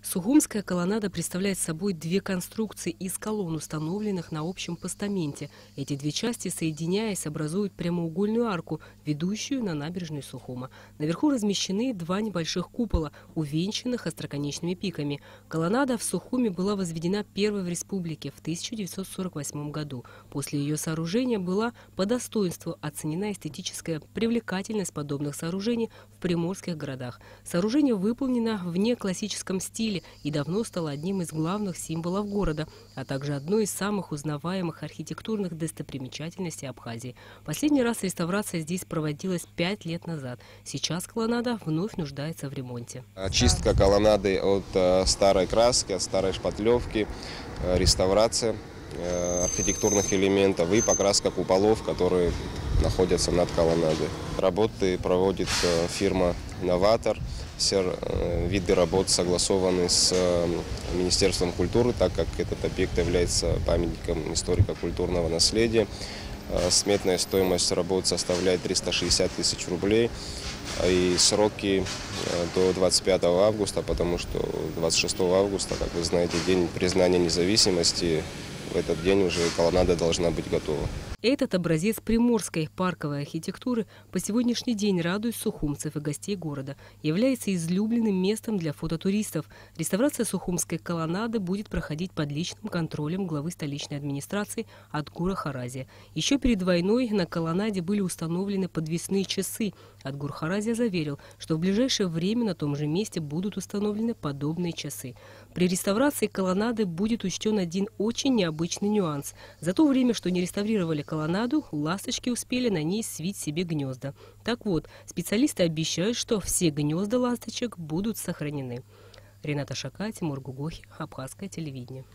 Сухумская колоннада представляет собой две конструкции из колонн, установленных на общем постаменте. Эти две части, соединяясь, образуют прямоугольную арку, ведущую на набережную Сухума. Наверху размещены два небольших купола, увенчанных остроконечными пиками. Колоннада в Сухуме была возведена первой в республике в 1948 году. После ее сооружения была по достоинству оценена эстетическая привлекательность подобных сооружений в приморских городах. Сооружение выполнено в неклассическом стиле и давно стало одним из главных символов города, а также одной из самых узнаваемых архитектурных достопримечательностей Абхазии. Последний раз реставрация здесь проводилась 5 лет назад. Сейчас колоннада вновь нуждается в ремонте. Очистка колоннады от старой краски, от старой шпатлевки, реставрация архитектурных элементов и покраска куполов, которые находятся над колоннадой. Работы проводит фирма «Новатор». Все виды работ согласованы с Министерством культуры, так как этот объект является памятником историко-культурного наследия. Сметная стоимость работ составляет 360 тысяч рублей. И сроки до 25 августа, потому что 26 августа, как вы знаете, день признания независимости. В этот день уже колоннада должна быть готова. Этот образец приморской парковой архитектуры по сегодняшний день радует сухумцев и гостей города, является излюбленным местом для фототуристов. Реставрация сухумской колоннады будет проходить под личным контролем главы столичной администрации Адгура Харазия. Еще перед войной на колоннаде были установлены подвесные часы. Адгур Харазия заверил, что в ближайшее время на том же месте будут установлены подобные часы. При реставрации колоннады будет учтен один очень необычный нюанс. За то время, что не реставрировали колоннаду, ласточки успели на ней свить себе гнезда. Так вот, специалисты обещают, что все гнезда ласточек будут сохранены. Рената Шака, Тимур Гугохи, Абхазское телевидение.